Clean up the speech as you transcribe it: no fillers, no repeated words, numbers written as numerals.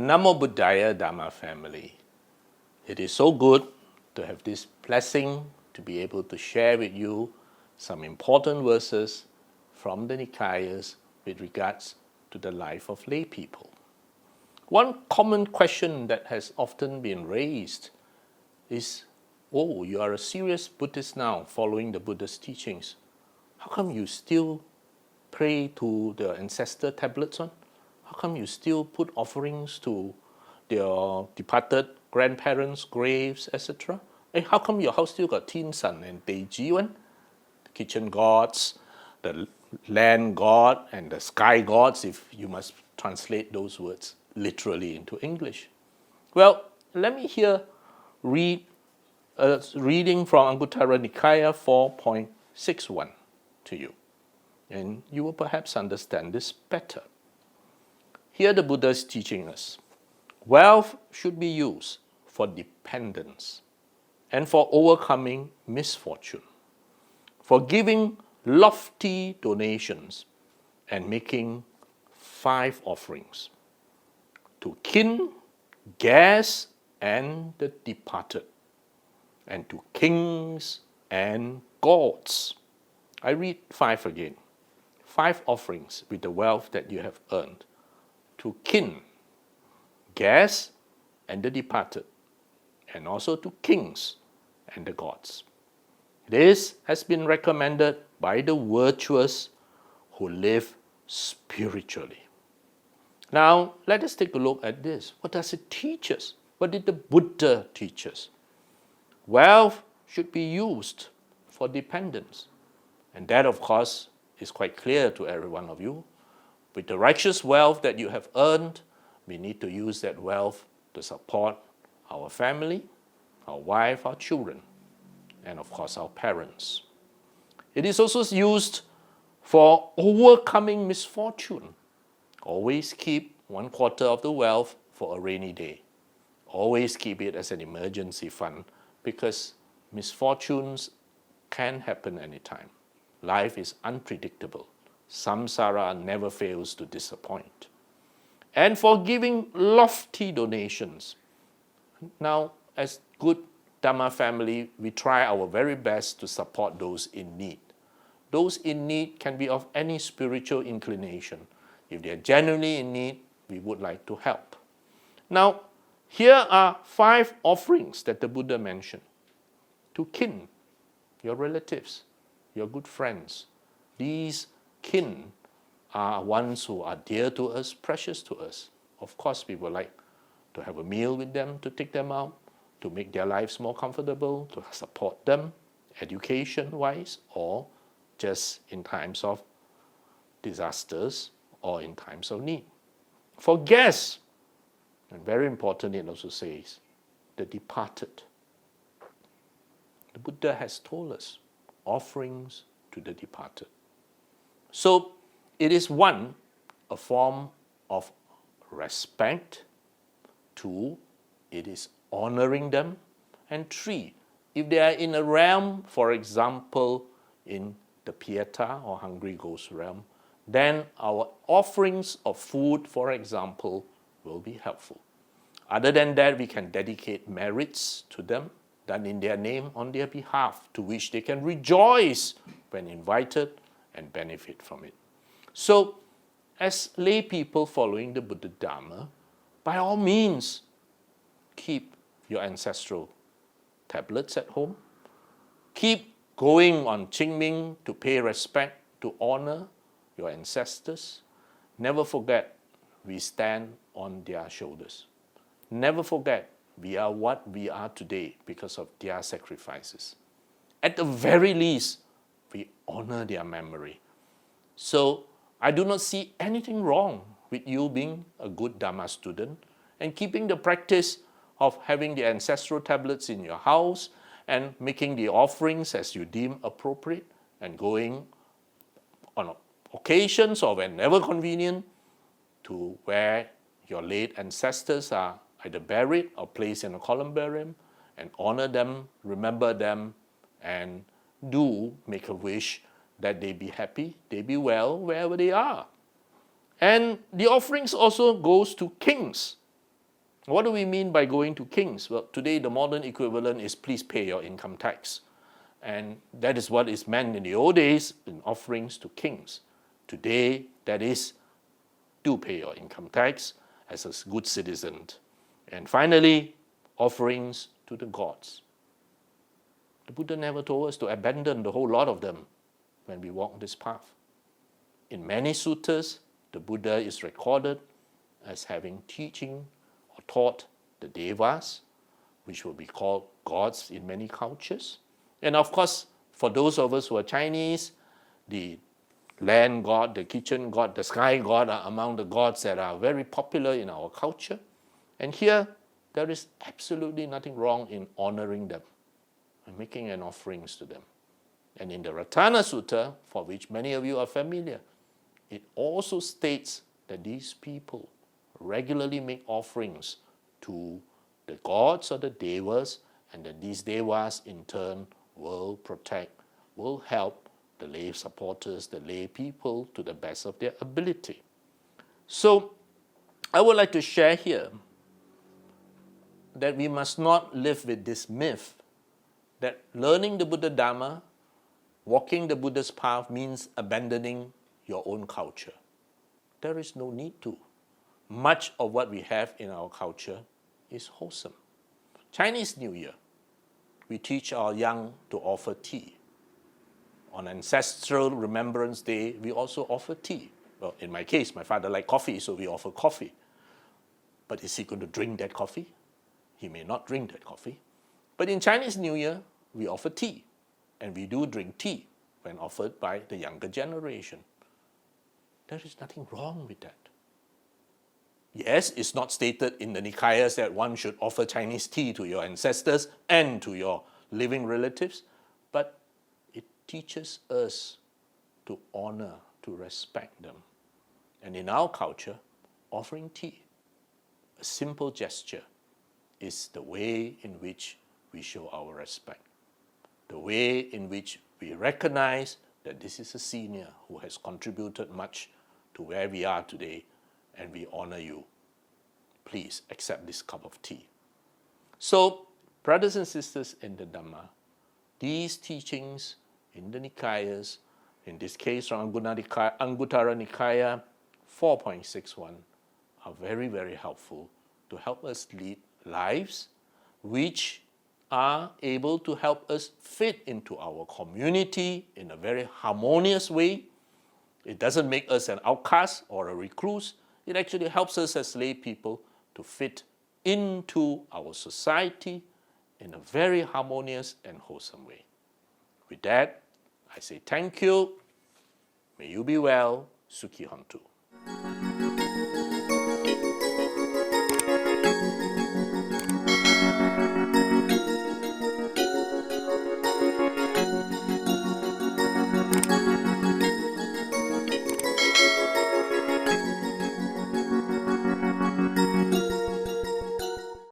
Namo Buddhaya Dhamma family. It is so good to have this blessing to be able to share with you some important verses from the Nikayas with regards to the life of lay people. One common question that has often been raised is, oh, you are a serious Buddhist now, following the Buddha's teachings. How come you still pray to the Ancestor tablets on? How come you still put offerings to their departed grandparents' graves, etc.? How come your house still got Tin San and Deiji one? The kitchen gods, the land god, and the sky gods, if you must translate those words literally into English. Well, let me here read a reading from Anguttara Nikaya 4.61 to you, and you will perhaps understand this better. Here the Buddha is teaching us, wealth should be used for dependence and for overcoming misfortune, for giving lofty donations and making 5 offerings to kin, guests, and the departed, and to kings and gods. I read 5 again. 5 offerings with the wealth that you have earned to kin, guests, and the departed, and also to kings and the gods. This has been recommended by the virtuous who live spiritually. Now, let us take a look at this. What does it teach us? What did the Buddha teach us? Wealth should be used for dependence. And that, of course, is quite clear to every one of you. With the righteous wealth that you have earned, we need to use that wealth to support our family, our wife, our children, and of course our parents. It is also used for overcoming misfortune. Always keep 1/4 of the wealth for a rainy day. Always keep it as an emergency fund because misfortunes can happen anytime. Life is unpredictable. Samsara never fails to disappoint. And for giving lofty donations. Now, as good Dhamma family, we try our very best to support those in need. Those in need can be of any spiritual inclination. If they are genuinely in need, we would like to help. Now, here are 5 offerings that the Buddha mentioned. To kin, your relatives, your good friends. These kin are ones who are dear to us, precious to us. Of course, we would like to have a meal with them, to take them out, to make their lives more comfortable, to support them education-wise, or just in times of disasters or in times of need. For guests, and very important, it also says, the departed. The Buddha has told us, offerings to the departed. So, it is 1, a form of respect. 2, it is honoring them. And 3, if they are in a realm, for example, in the Pieta or Hungry Ghost realm, then our offerings of food, for example, will be helpful. Other than that, we can dedicate merits to them, done in their name on their behalf, to which they can rejoice when invited and benefit from it. So, as lay people following the Buddha Dhamma, by all means, keep your ancestral tablets at home. Keep going on Qingming to pay respect, to honor your ancestors. Never forget, we stand on their shoulders. Never forget, we are what we are today because of their sacrifices. At the very least, we honor their memory. So, I do not see anything wrong with you being a good Dhamma student and keeping the practice of having the ancestral tablets in your house and making the offerings as you deem appropriate and going on occasions or whenever convenient to where your late ancestors are either buried or placed in a columbarium and honor them, remember them, and do make a wish that they be happy, they be well wherever they are. And the offerings also goes to kings. What do we mean by going to kings? Well, today the modern equivalent is please pay your income tax. And that is what is meant in the old days in offerings to kings. Today, that is, do pay your income tax as a good citizen. And finally, offerings to the gods. The Buddha never told us to abandon the whole lot of them when we walk this path. In many suttas, the Buddha is recorded as having teaching or taught the devas, which will be called gods in many cultures. And of course, for those of us who are Chinese, the land god, the kitchen god, the sky god are among the gods that are very popular in our culture. And here, there is absolutely nothing wrong in honoring them and making an offerings to them. And in the Ratana Sutta, for which many of you are familiar, it also states that these people regularly make offerings to the gods or the devas, and that these devas in turn will protect, will help the lay supporters, the lay people to the best of their ability. So I would like to share here that we must not live with this myth that learning the Buddha Dhamma, walking the Buddha's path means abandoning your own culture. There is no need to. Much of what we have in our culture is wholesome. Chinese New Year, we teach our young to offer tea. On Ancestral Remembrance Day, we also offer tea. Well, in my case, my father liked coffee, so we offer coffee. But is he going to drink that coffee? He may not drink that coffee. But in Chinese New Year, we offer tea. And we do drink tea when offered by the younger generation. There is nothing wrong with that. Yes, it's not stated in the Nikayas that one should offer Chinese tea to your ancestors and to your living relatives, but it teaches us to honor, to respect them. And in our culture, offering tea, a simple gesture, is the way in which we show our respect, the way in which we recognize that this is a senior who has contributed much to where we are today, and we honor you. Please accept this cup of tea. So, brothers and sisters in the Dhamma, these teachings in the Nikayas, in this case from Anguttara Nikaya 4.61, are very, very helpful to help us lead lives which are able to help us fit into our community in a very harmonious way. It doesn't make us an outcast or a recluse. It actually helps us as lay people to fit into our society in a very harmonious and wholesome way. With that, I say thank you. May you be well. Sukhi Hontu.